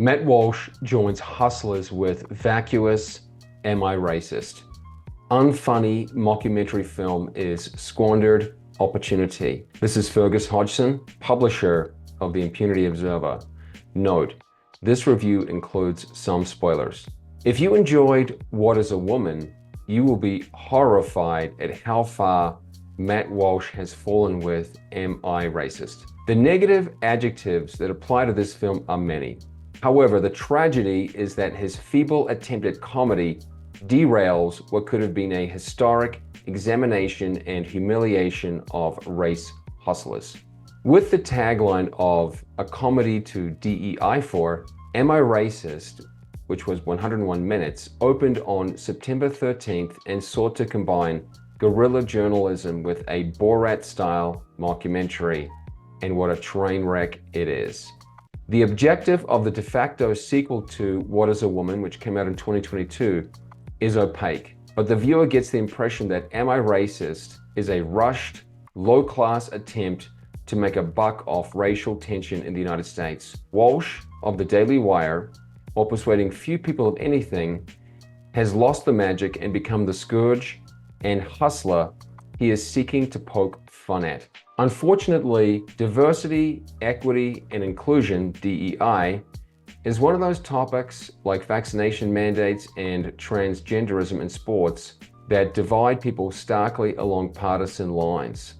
Matt Walsh joins hustlers with Vacuous, Am I Racist? Unfunny mockumentary film is squandered opportunity. This is Fergus Hodgson, publisher of the Impunity Observer. Note, this review includes some spoilers. If you enjoyed What is a Woman, you will be horrified at how far Matt Walsh has fallen with Am I Racist? The negative adjectives that apply to this film are many. However, the tragedy is that his feeble attempt at comedy derails what could have been a historic examination and humiliation of race hustlers. With the tagline of a comedy to DEI for, Am I Racist?, which was 101 minutes, opened on September 13th and sought to combine guerrilla journalism with a Borat-style mockumentary, and what a train wreck it is. The objective of the de facto sequel to What is a Woman, which came out in 2022, is opaque, but the viewer gets the impression that Am I Racist is a rushed, low-class attempt to make a buck off racial tension in the United States. Walsh, of the Daily Wire, while persuading few people of anything, has lost the magic and become the scourge and hustler he is seeking to poke fun at. Unfortunately, diversity, equity, and inclusion, DEI, is one of those topics, like vaccination mandates and transgenderism in sports, that divide people starkly along partisan lines.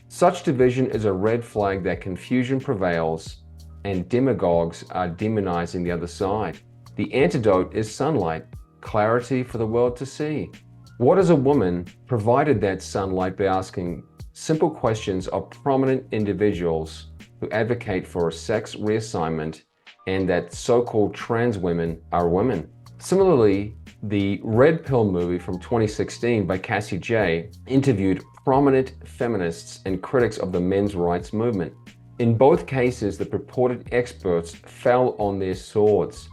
Such division is a red flag that confusion prevails and demagogues are demonizing the other side. The antidote is sunlight, clarity for the world to see. What is a Woman provided that sunlight by asking simple questions of prominent individuals who advocate for sex reassignment and that so-called trans women are women. Similarly, the Red Pill movie from 2016 by Cassie Jaye interviewed prominent feminists and critics of the men's rights movement. In both cases, the purported experts fell on their swords.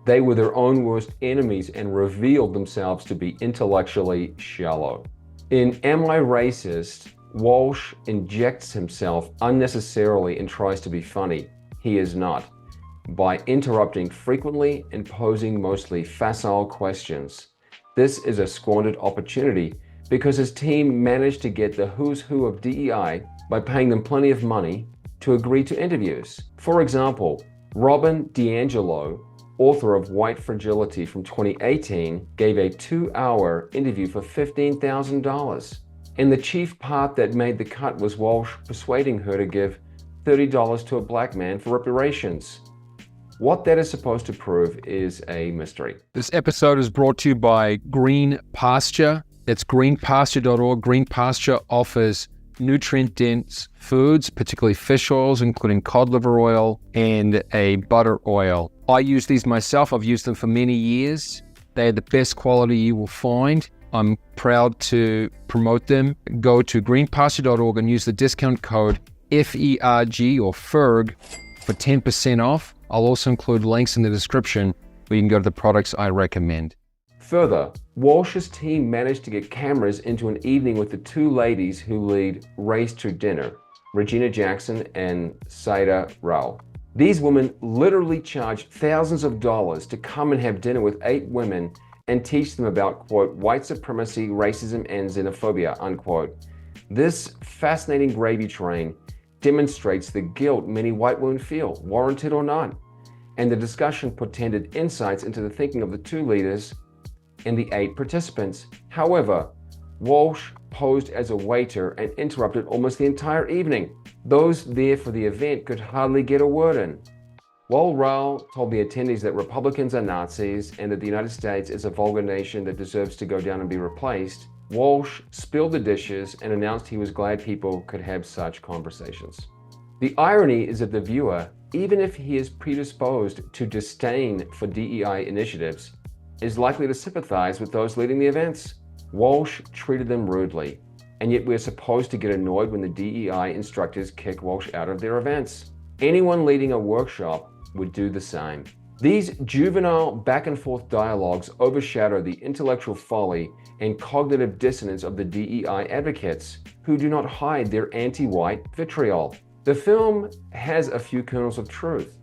They were their own worst enemies and revealed themselves to be intellectually shallow. In Am I Racist?, Walsh injects himself unnecessarily and tries to be funny. He is not, by interrupting frequently and posing mostly facile questions. This is a squandered opportunity because his team managed to get the who's who of DEI by paying them plenty of money to agree to interviews. For example, Robin DiAngelo, author of White Fragility from 2018, gave a 2-hour interview for $15,000. And the chief part that made the cut was Walsh persuading her to give $30 to a black man for reparations. What that is supposed to prove is a mystery. This episode is brought to you by Green Pasture. It's greenpasture.org. Green Pasture offers nutrient-dense foods, particularly fish oils, including cod liver oil and a butter oil. I use these myself. I've used them for many years. They are the best quality you will find. I'm proud to promote them. Go to greenpasture.org and use the discount code FERG or FERG for 10% off. I'll also include links in the description where you can go to the products I recommend. Further, Walsh's team managed to get cameras into an evening with the two ladies who lead Race to Dinner, Regina Jackson and Saida Rao. These women literally charged thousands of dollars to come and have dinner with 8 women and teach them about, quote, white supremacy, racism, and xenophobia, unquote. This fascinating gravy train demonstrates the guilt many white women feel, warranted or not, and the discussion portended insights into the thinking of the 2 leaders and the 8 participants. However, Walsh posed as a waiter and interrupted almost the entire evening. Those there for the event could hardly get a word in. While Rao told the attendees that Republicans are Nazis and that the United States is a vulgar nation that deserves to go down and be replaced, Walsh spilled the dishes and announced he was glad people could have such conversations. The irony is that the viewer, even if he is predisposed to disdain for DEI initiatives, is likely to sympathize with those leading the events. Walsh treated them rudely, and yet we're supposed to get annoyed when the DEI instructors kick Walsh out of their events. Anyone leading a workshop would do the same. These juvenile back-and-forth dialogues overshadow the intellectual folly and cognitive dissonance of the DEI advocates, who do not hide their anti-white vitriol. The film has a few kernels of truth.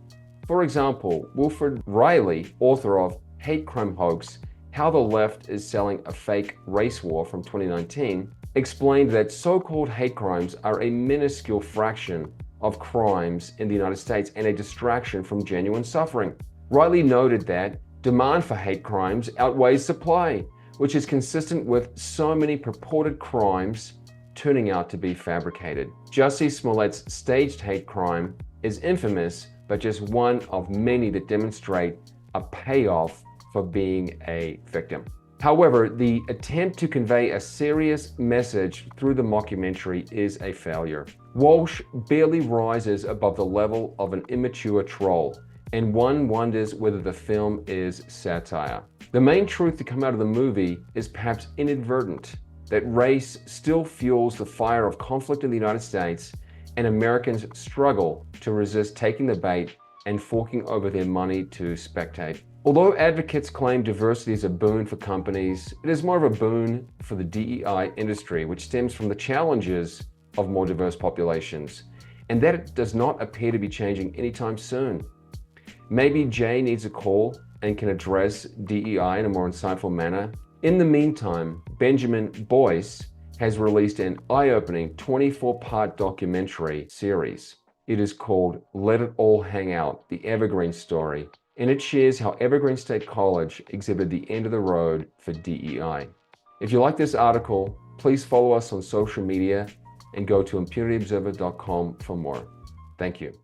For example, Wilfred Riley, author of Hate Crime Hoax, How the Left is Selling a Fake Race War from 2019, explained that so-called hate crimes are a minuscule fraction of crimes in the United States and a distraction from genuine suffering. Riley noted that demand for hate crimes outweighs supply, which is consistent with so many purported crimes turning out to be fabricated. Jussie Smollett's staged hate crime is infamous, but just one of many that demonstrate a payoff for being a victim. However, the attempt to convey a serious message through the mockumentary is a failure. Walsh barely rises above the level of an immature troll, and one wonders whether the film is satire. The main truth to come out of the movie is perhaps inadvertent, that race still fuels the fire of conflict in the United States, and Americans struggle to resist taking the bait and forking over their money to spectate. Although advocates claim diversity is a boon for companies, it is more of a boon for the DEI industry, which stems from the challenges of more diverse populations, and that it does not appear to be changing anytime soon. Maybe Jay needs a call and can address DEI in a more insightful manner. In the meantime, Benjamin Boyce has released an eye-opening 24-part documentary series. It is called Let It All Hang Out, The Evergreen Story, and it shares how Evergreen State College exhibited the end of the road for DEI. If you like this article, please follow us on social media and go to impunityobserver.com for more. Thank you.